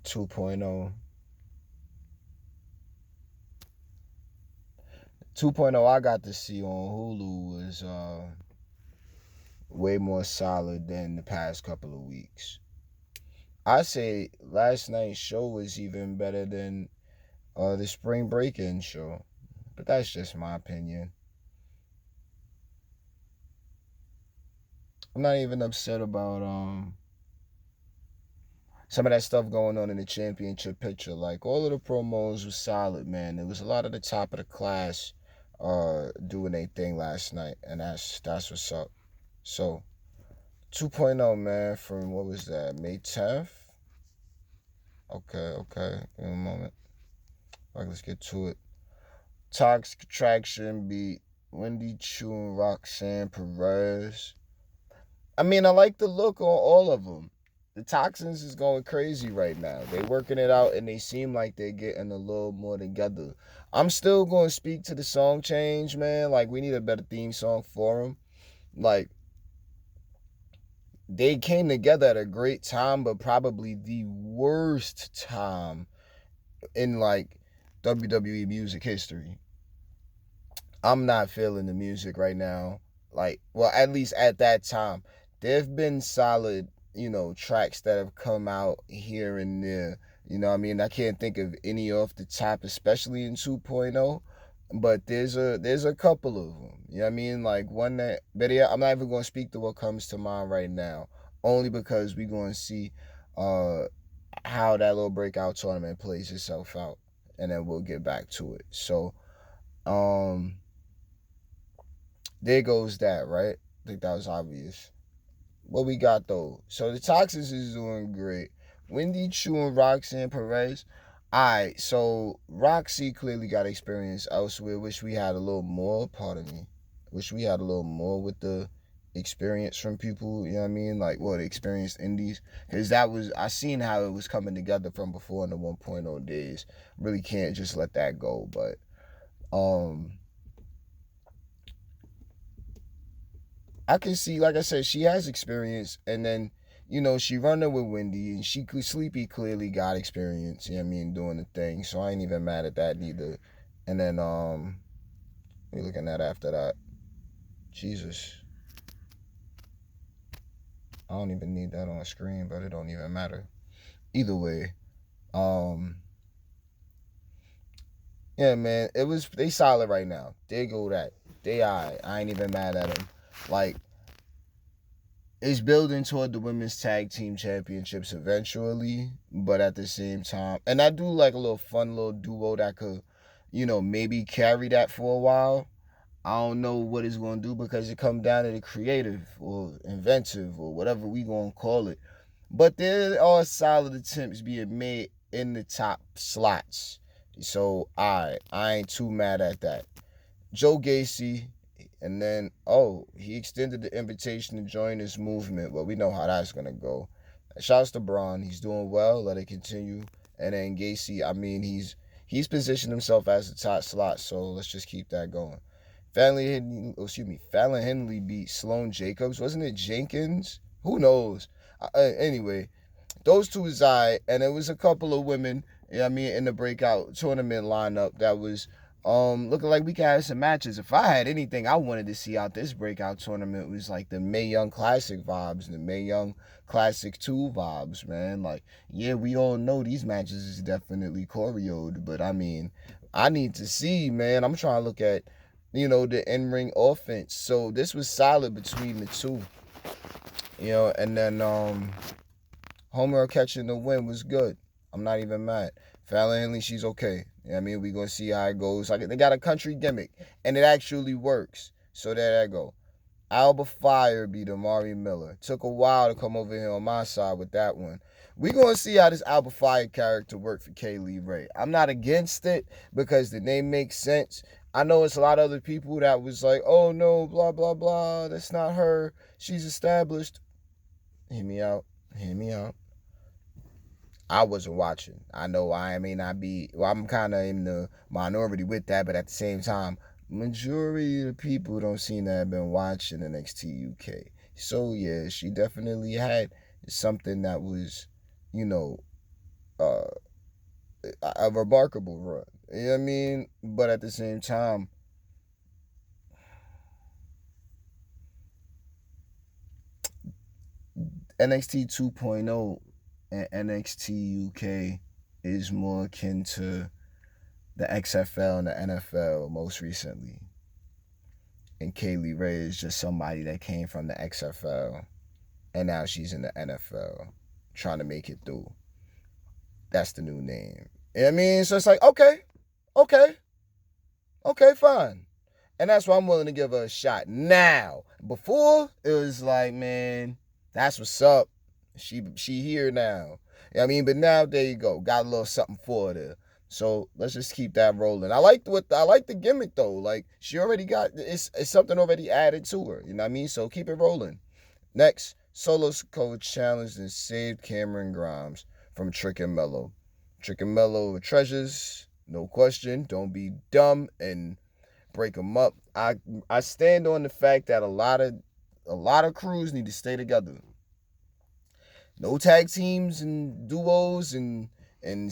2.0. 2.0 I got to see on Hulu was way more solid than the past couple of weeks. I say last night's show was even better than the spring break-in show, but that's just my opinion. I'm not even upset about some of that stuff going on in the championship picture. Like all of the promos was solid, man. There was a lot of the top of the class doing their thing last night, and that's what's up. So 2.0, man, from what was that, May 10th? Okay. In a moment. All right, let's get to it. Toxic Attraction beat Wendy Chu and Roxanne Perez. I mean, I like the look on all of them. The Toxins is going crazy right now. They working it out and they seem like they're getting a little more together. I'm still going to speak to the song change, man. Like, we need a better theme song for them. Like, they came together at a great time, but probably the worst time in, like, WWE music history. I'm not feeling the music right now. Like, well, at least at that time. There've been solid, tracks that have come out here and there. You know what I mean? I can't think of any off the top, especially in 2.0. But there's a couple of them. You know what I mean? Like one that, but yeah, I'm not even going to speak to what comes to mind right now. Only because we're going to see uh how that little breakout tournament plays itself out. And then we'll get back to it. So, um, there goes that, right? I think that was obvious. What we got though? So the Toxics is doing great. Wendy Chu and Roxanne Perez. Alright, so Roxy clearly got experience elsewhere. Wish we had a little more, pardon me. Wish we had a little more with the experience from people, you know what I mean? Like what experienced indies. Cause I seen how it was coming together from before in the 1.0 days. Really can't just let that go. But um I can see, like I said, she has experience, and then she running with Wendy, and Sleepy clearly got experience. You know what I mean, doing the thing. So I ain't even mad at that neither. And then we looking at after that. Jesus, I don't even need that on the screen, but it don't even matter. Either way, um, yeah, man, they solid right now. They go that they alright. I ain't even mad at them. Like it's building toward the women's tag team championships eventually, but at the same time, and I do like a little fun little duo that could, maybe carry that for a while. I don't know what it's going to do because it comes down to the creative or inventive or whatever we going to call it. But there are solid attempts being made in the top slots. So I ain't too mad at that. Joe Gacy, and then he extended the invitation to join this movement. Well, we know how that's gonna go. Shouts to Braun, he's doing well. Let it continue. And then Gacy, I mean, he's positioned himself as the top slot, so let's just keep that going. Fallon Henley beat Sloane Jacobs. Wasn't it Jenkins? Who knows? Anyway, those two was and there was a couple of women, in the breakout tournament lineup that was looking like we could have some matches. If I had anything I wanted to see out this breakout tournament, it was like the Mae Young Classic vibes, the Mae Young Classic 2 vibes, man. Like, yeah, we all know these matches is definitely choreoed, but I mean, I need to see, man. I'm trying to look at, the in-ring offense. So this was solid between the two. And then Homer catching the win was good. I'm not even mad. Fallon Henley, she's okay. You know what I mean? We're going to see how it goes. Like, they got a country gimmick, and it actually works. So there that go. Alba Fire beat Amari Miller. Took a while to come over here on my side with that one. We're going to see how this Alba Fire character worked for Kaylee Ray. I'm not against it because the name makes sense. I know it's a lot of other people that was like, oh no, blah, blah, blah. That's not her. She's established. Hear me out. Hear me out. I wasn't watching. I know I may not be, well, I'm kind of in the minority with that, but at the same time, majority of the people don't seem to have been watching NXT UK. So yeah, she definitely had something that was, you know, uh, a remarkable run. You know what I mean? But at the same time, NXT 2.0 and NXT UK is more akin to the XFL and the NFL most recently. And Kaylee Ray is just somebody that came from the XFL and now she's in the NFL trying to make it through. That's the new name. You know what I mean? So it's like, okay, fine. And that's why I'm willing to give her a shot now. Before, it was like, man, that's what's up. She here now. You know what I mean? But now there you go. Got a little something for her there. So let's just keep that rolling. I like the gimmick though. Like she already got it's something already added to her. You know what I mean? So keep it rolling. Next, Solo Coach challenged and saved Cameron Grimes from Trick and Mello. Trick and Mello treasures, no question. Don't be dumb and break them up. I stand on the fact that a lot of crews need to stay together. No tag teams and duos and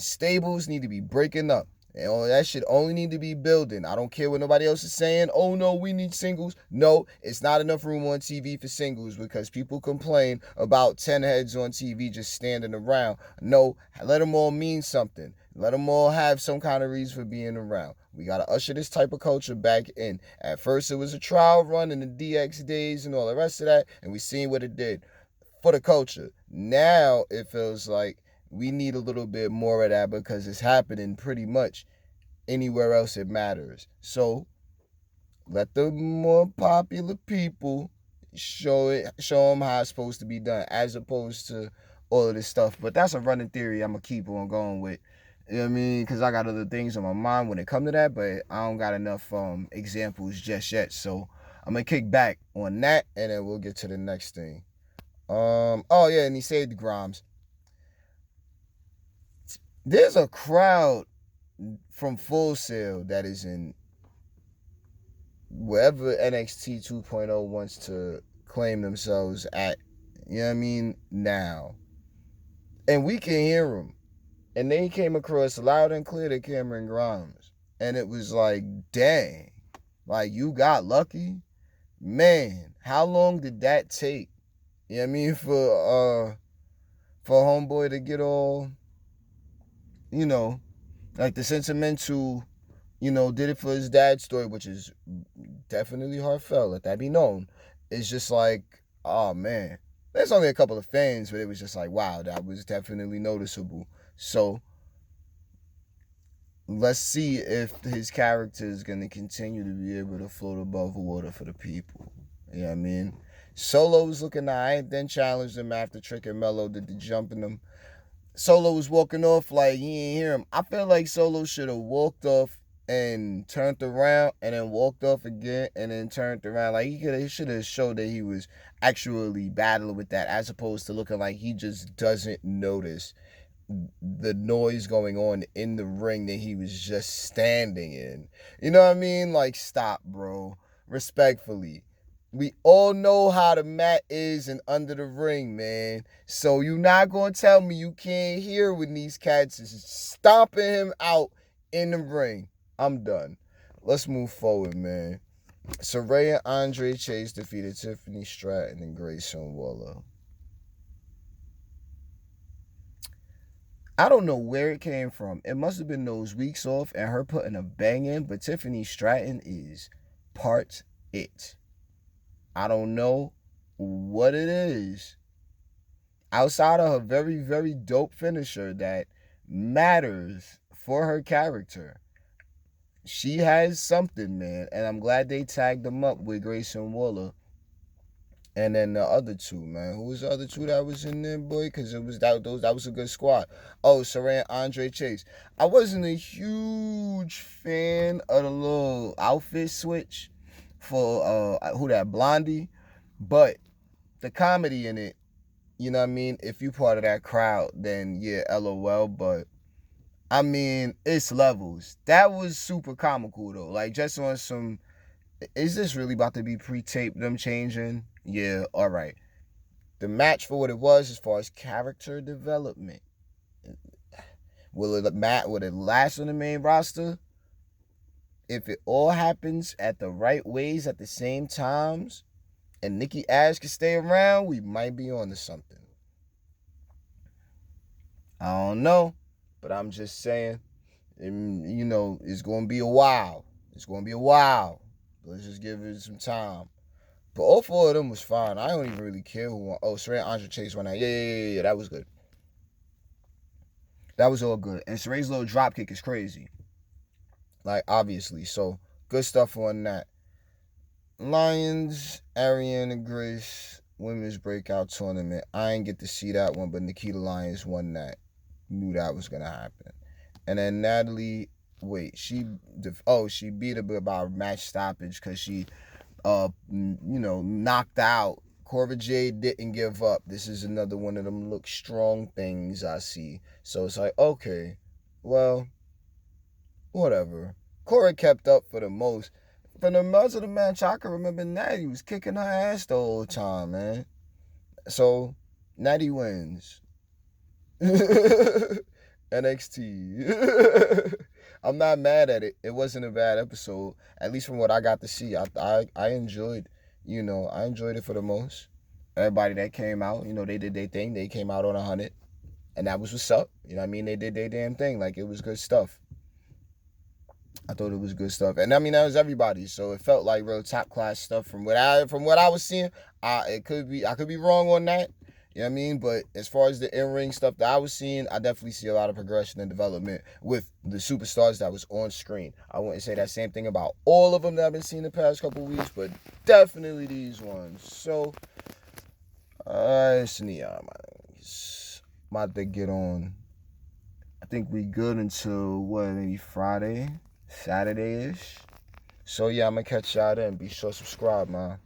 stables need to be breaking up. And all that shit only need to be building. I don't care what nobody else is saying. Oh no, we need singles. No, it's not enough room on TV for singles because people complain about 10 heads on TV just standing around. No, let them all mean something. Let them all have some kind of reason for being around. We got to usher this type of culture back in. At first, it was a trial run in the DX days and all the rest of that, and we seen what it did for the culture. Now, it feels like we need a little bit more of that because it's happening pretty much anywhere else it matters. So let the more popular people show them how it's supposed to be done, as opposed to all of this stuff. But that's a running theory I'm gonna keep on going with. You know what I mean? Because I got other things on my mind when it comes to that, but I don't got enough examples just yet. So I'm gonna kick back on that, and then we'll get to the next thing. Oh yeah, and he saved Grimes. There's a crowd from Full Sail that is in wherever NXT 2.0 wants to claim themselves at. You know what I mean? Now. And we can hear them. And they came across loud and clear to Cameron Grimes. And it was like, dang. Like, you got lucky? Man, how long did that take? You know what I mean? For homeboy to get all, you know, like the sentimental, did it for his dad's story, which is definitely heartfelt, let that be known. It's just like, oh man. There's only a couple of fans, but it was just like, wow, that was definitely noticeable. So let's see if his character is going to continue to be able to float above water for the people. You know what I mean? Solo was looking alright, then challenged him after Trick and Mello did the jumping him. Solo was walking off like he ain't hear him. I feel like Solo should have walked off and turned around and then walked off again and then turned around. Like he should have showed that he was actually battling with that, as opposed to looking like he just doesn't notice the noise going on in the ring that he was just standing in. You know what I mean? Like, stop, bro. Respectfully. We all know how the mat is and under the ring, man. So you're not going to tell me you can't hear when these cats is stomping him out in the ring. I'm done. Let's move forward, man. Saraya Andre Chase defeated Tiffany Stratton and Grayson Waller. I don't know where it came from. It must have been those weeks off and her putting a bang in, but Tiffany Stratton is part it. I don't know what it is outside of her very, very dope finisher that matters for her character. She has something, man, and I'm glad they tagged them up with Grayson Waller. And then the other two, man. Who was the other two that was in there, boy? Because it was that was a good squad. Oh, Saran Andre Chase. I wasn't a huge fan of the little outfit switch for who that Blondie, but the comedy in it, you know what I mean? If you part of that crowd, then yeah, LOL. But I mean, it's levels. That was super comical though. Like just on some, is this really about to be pre-taped? Them changing? Yeah, all right. The match for what it was, as far as character development, Will it last on the main roster? If it all happens at the right ways at the same times, and Nikki Ash can stay around, we might be on to something. I don't know, but I'm just saying, it's going to be a while. It's going to be a while. Let's just give it some time. But all four of them was fine. I don't even really care who won. Oh, Saraya Andre Chase won that. Yeah. That was good. That was all good. And Saraya's little drop kick is crazy. Like, obviously. So, good stuff on that. Lions, Ariana Grace, Women's Breakout Tournament. I didn't get to see that one, but Nikita Lyons won that. Knew that was going to happen. And then Natalie, she beat her by match stoppage because she, knocked out. Cora Jade didn't give up. This is another one of them look strong things I see. So it's like, okay, well, whatever. Cora kept up for the most. For the most of the match, I can remember Natty was kicking her ass the whole time, man. So, Natty wins. NXT. I'm not mad at it. It wasn't a bad episode. At least from what I got to see. I enjoyed, I enjoyed it for the most. Everybody that came out, they did their thing. They came out on 100. And that was what's up. You know what I mean? They did their damn thing. Like, it was good stuff. I thought it was good stuff. And I mean, that was everybody. So it felt like real top class stuff from what I was seeing. I could be wrong on that. You know what I mean? But as far as the in-ring stuff that I was seeing, I definitely see a lot of progression and development with the superstars that was on screen. I wouldn't say that same thing about all of them that I've been seeing the past couple weeks, but definitely these ones. So, it's Neon. I'm about to get on. I think we good until, maybe Friday, Saturday-ish. So, yeah, I'm going to catch y'all then. Be sure to subscribe, man.